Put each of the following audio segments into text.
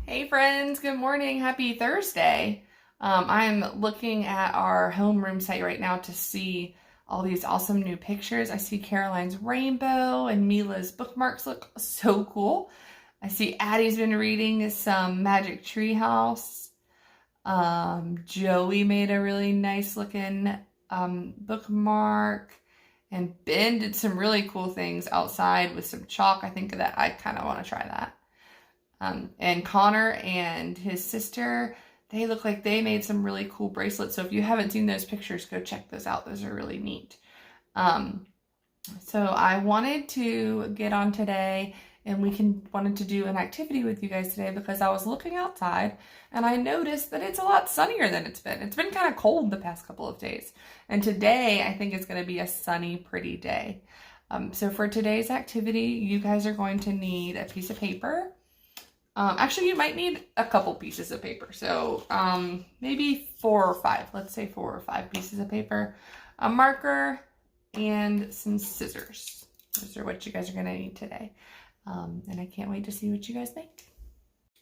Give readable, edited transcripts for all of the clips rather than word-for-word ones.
Hey friends, good morning. Happy Thursday. I'm looking at our homeroom site right now to see all these awesome new pictures. I see Caroline's rainbow and Mila's bookmarks look so cool. I see Addie's been reading some Magic Tree House. Joey made a really nice looking bookmark. And Ben did some really cool things outside with some chalk. I think that I kind of want to try that. And Connor and his sister, they look like they made some really cool bracelets. So if you haven't seen those pictures, go check those out. Those are really neat. So I wanted to get on today and wanted to do an activity with you guys today because I was looking outside and I noticed that it's a lot sunnier than it's been. It's been kind of cold the past couple of days. And today I think it's going to be a sunny, pretty day. So for today's activity, you guys are going to need a piece of paper. Actually, you might need a couple pieces of paper. So maybe 4 or 5. Let's say 4 or 5 pieces of paper, a marker, and some scissors. Those are what you guys are going to need today. And I can't wait to see what you guys think.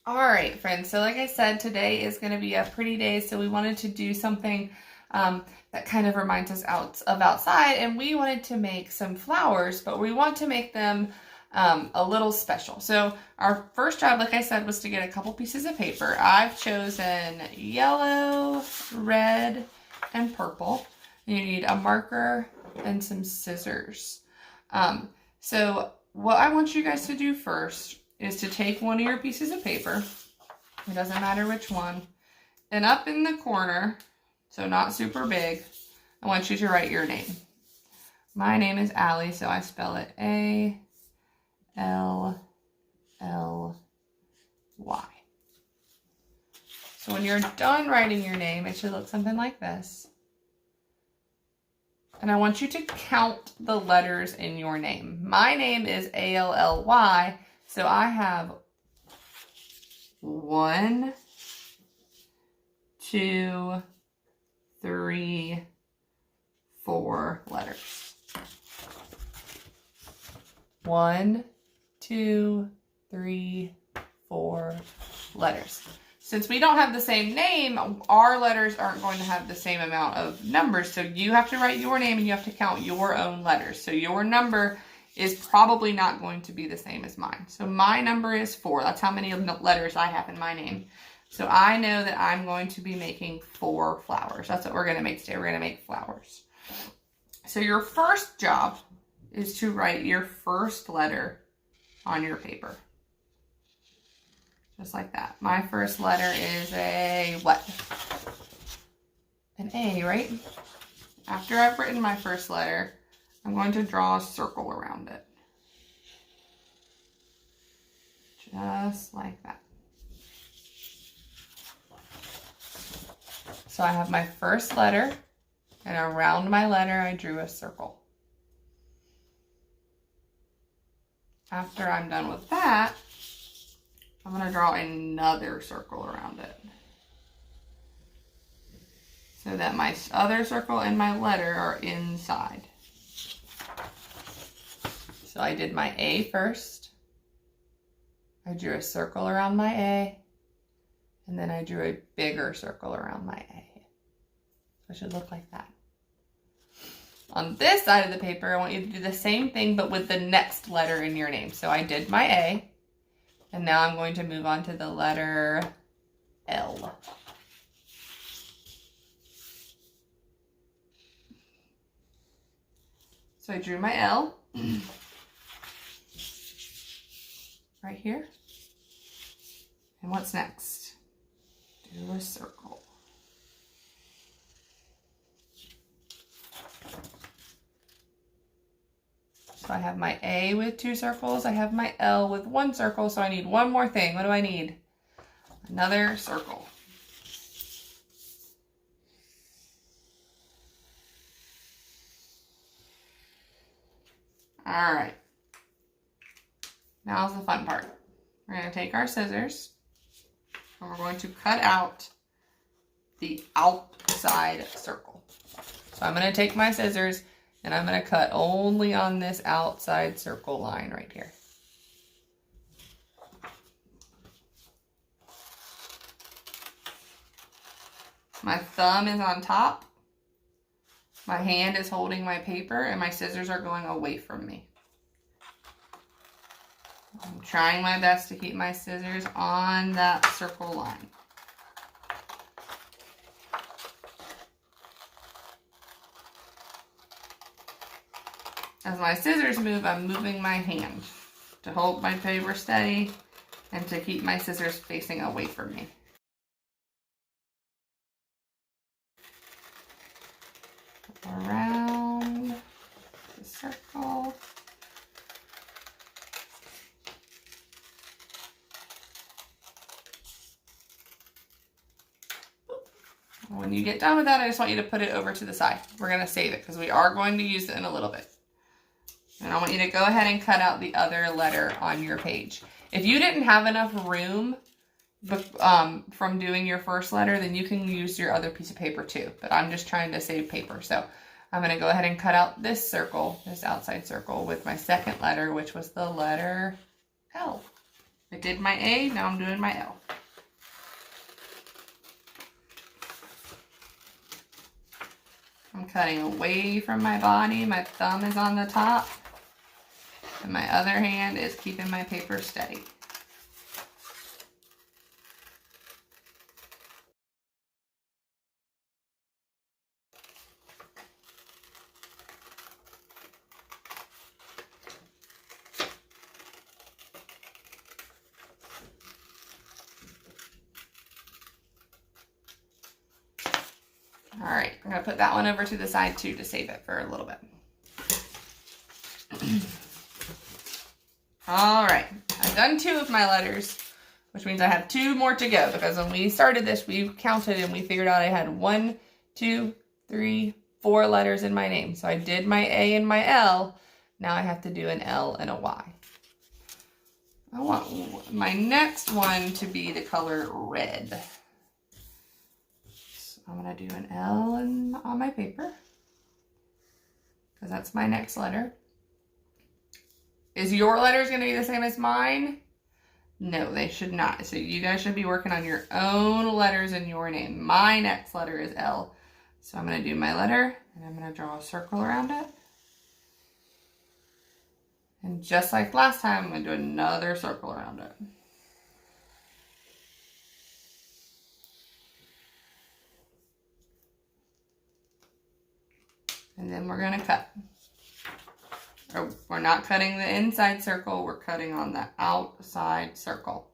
All right, friends. So like I said, today is going to be a pretty day. So we wanted to do something that kind of reminds us of outside. And we wanted to make some flowers, but we want to make them a little special. So our first job, like I said, was to get a couple pieces of paper. I've chosen yellow, red, and purple. You need a marker and some scissors. So what I want you guys to do first is to take one of your pieces of paper, it doesn't matter which one, and up in the corner, so not super big, I want you to write your name. My name is Allie, so I spell it A-L-L-Y. So when you're done writing your name, it should look something like this. And I want you to count the letters in your name. My name is A-L-L-Y, so I have 1, 2, 3, 4 letters. 1, 2, 3, 4 letters. Since we don't have the same name, our letters aren't going to have the same amount of numbers. So you have to write your name and you have to count your own letters. So your number is probably not going to be the same as mine. So my number is 4. That's how many letters I have in my name. So I know that I'm going to be making 4 flowers. That's what we're going to make today. We're going to make flowers. So your first job is to write your first letter on your paper. Just like that. My first letter is a what? An A, right? After I've written my first letter, I'm going to draw a circle around it. Just like that. So I have my first letter, and around my letter, I drew a circle. After I'm done with that, I'm going to draw another circle around it so that my other circle and my letter are inside. So I did my A first. I drew a circle around my A, and then I drew a bigger circle around my A. So it should look like that. On this side of the paper, I want you to do the same thing, but with the next letter in your name. So I did my A. And now I'm going to move on to the letter L. So I drew my L right here. And what's next? Do a circle. So I have my A with 2 circles. I have my L with 1 circle. So I need one more thing. What do I need? Another circle. All right. Now's the fun part. We're going to take our scissors and we're going to cut out the outside circle. So I'm going to take my scissors and I'm going to cut only on this outside circle line right here. My thumb is on top. My hand is holding my paper and my scissors are going away from me. I'm trying my best to keep my scissors on that circle line. As my scissors move, I'm moving my hand to hold my paper steady and to keep my scissors facing away from me. Around the circle. When you get done with that, I just want you to put it over to the side. We're going to save it because we are going to use it in a little bit. And I want you to go ahead and cut out the other letter on your page. If you didn't have enough room from doing your first letter, then you can use your other piece of paper too. But I'm just trying to save paper. So I'm going to go ahead and cut out this circle, this outside circle with my second letter, which was the letter L. I did my A, now I'm doing my L. I'm cutting away from my body. My thumb is on the top. And my other hand is keeping my paper steady. All right, I'm gonna put that one over to the side too to save it for a little bit. All right, I've done 2 of my letters, which means I have 2 more to go because when we started this, we counted and we figured out I had 1, 2, 3, 4 letters in my name. So I did my A and my L. Now I have to do an L and a Y. I want my next one to be the color red. So I'm gonna do an L on my paper because that's my next letter. Is your letters going to be the same as mine? No, they should not. So you guys should be working on your own letters in your name. My next letter is L. So I'm going to do my letter and I'm going to draw a circle around it. And just like last time, I'm going to do another circle around it. And then we're going to cut. We're not cutting the inside circle, we're cutting on the outside circle.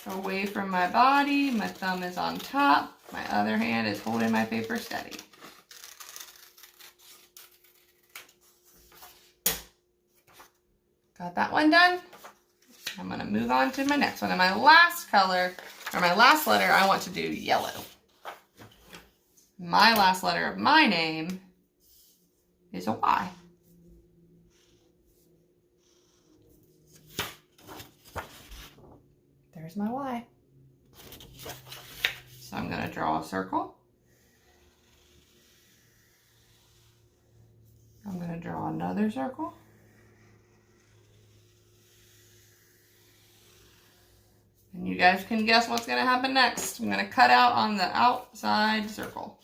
Away from my body, my thumb is on top, my other hand is holding my paper steady. Got that one done? I'm going to move on to my next one. And my last color, or my last letter, I want to do yellow. My last letter of my name is a Y. There's my Y. So I'm going to draw a circle. I'm going to draw another circle. And you guys can guess what's going to happen next. I'm going to cut out on the outside circle.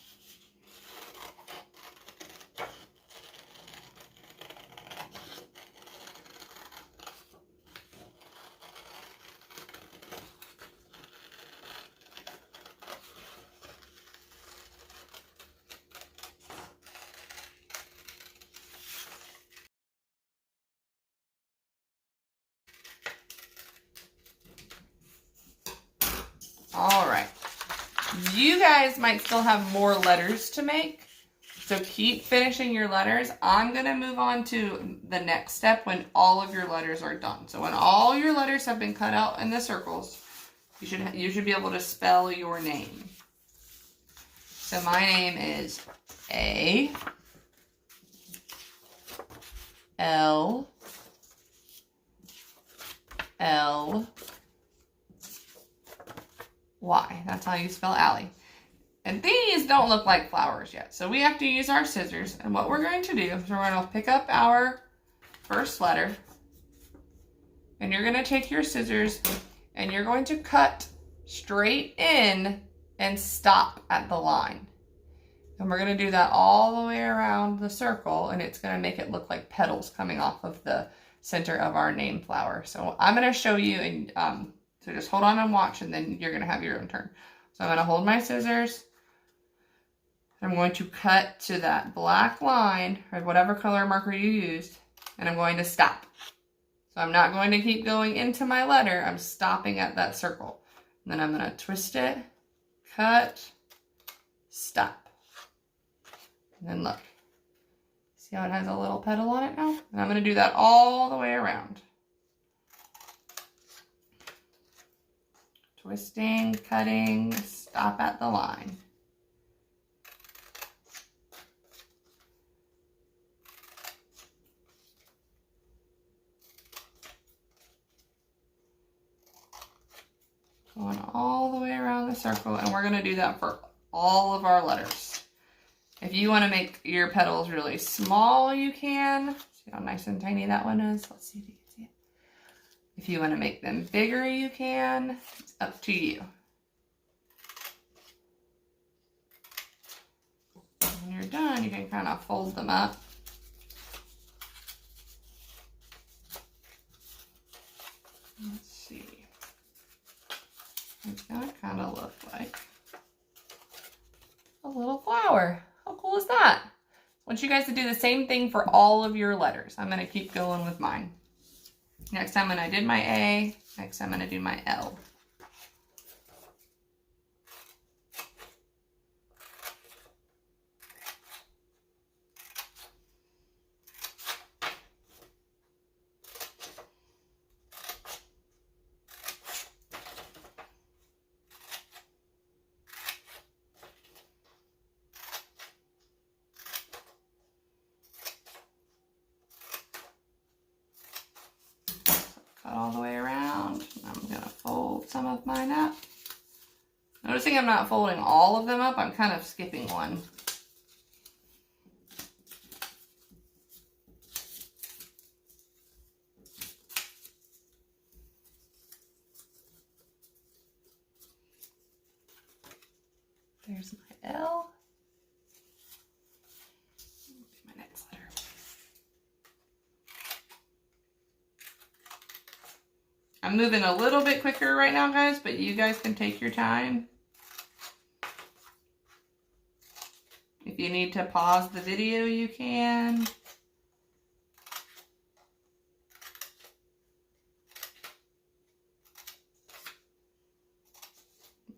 All right, you guys might still have more letters to make, so keep finishing your letters. I'm gonna move on to the next step when all of your letters are done. So when all your letters have been cut out in the circles, you should be able to spell your name. So my name is A L Alley. That's how you spell alley. And these don't look like flowers yet. So we have to use our scissors. And what we're going to do is we're going to pick up our first letter. And you're going to take your scissors and you're going to cut straight in and stop at the line. And we're going to do that all the way around the circle, and it's going to make it look like petals coming off of the center of our name flower. So I'm going to show you, and so just hold on and watch, and then you're going to have your own turn. So I'm going to hold my scissors. I'm going to cut to that black line, or whatever color marker you used, and I'm going to stop. So I'm not going to keep going into my letter. I'm stopping at that circle. And then I'm going to twist it, cut, stop. And then look, see how it has a little petal on it now? And I'm going to do that all the way around. Twisting, cutting, stop at the line. Going all the way around the circle, and we're going to do that for all of our letters. If you want to make your petals really small, you can. See how nice and tiny that one is? Let's see if you can see it. If you want to make them bigger, you can. It's up to you. When you're done, you can kind of fold them up. Let's see. It's going to kind of look like a little flower. How cool is that? I want you guys to do the same thing for all of your letters. I'm going to keep going with mine. Next time when I did my A, next time I'm going to do my L. Cut all the way around. I'm going to fold some of mine up. Noticing I'm not folding all of them up, I'm kind of skipping one. There's my L. My next letter. I'm moving a little bit quicker right now, guys, but you guys can take your time. If you need to pause the video, you can.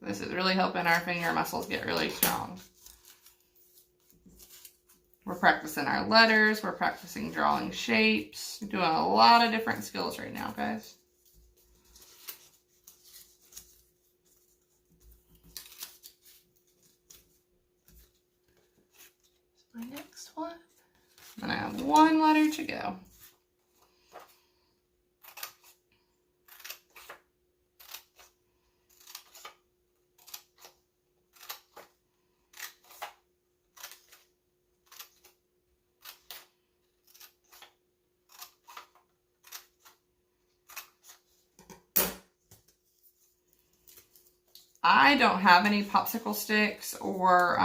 This is really helping our finger muscles get really strong. We're practicing our letters. We're practicing drawing shapes. We're doing a lot of different skills right now, guys. My next one. And I have one letter to go. I don't have any popsicle sticks or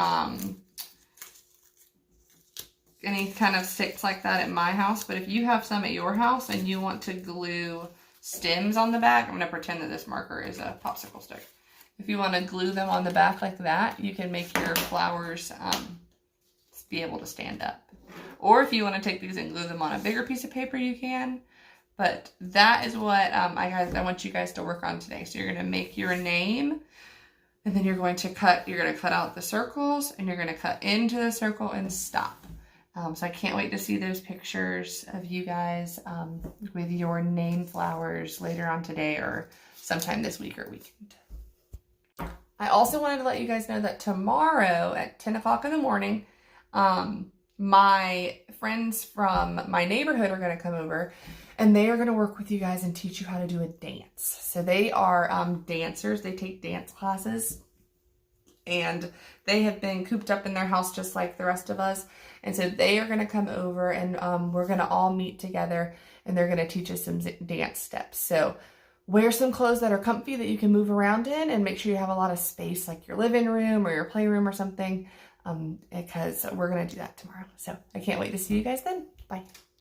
any kind of sticks like that at my house, but if you have some at your house and you want to glue stems on the back, I'm going to pretend that this marker is a popsicle stick. If you want to glue them on the back like that, you can make your flowers be able to stand up. Or if you want to take these and glue them on a bigger piece of paper, you can. But that is what I want you guys to work on today. So you're going to make your name, and then you're going to cut out the circles, and you're going to cut into the circle and stop. So I can't wait to see those pictures of you guys with your name flowers later on today or sometime this week or weekend. I also wanted to let you guys know that tomorrow at 10 o'clock in the morning, my friends from my neighborhood are going to come over, and they are going to work with you guys and teach you how to do a dance. So they are dancers. They take dance classes, and they have been cooped up in their house just like the rest of us. And so they are going to come over, and we're going to all meet together, and they're going to teach us some dance steps. So wear some clothes that are comfy that you can move around in, and make sure you have a lot of space, like your living room or your playroom or something, because we're going to do that tomorrow. So I can't wait to see you guys then. Bye.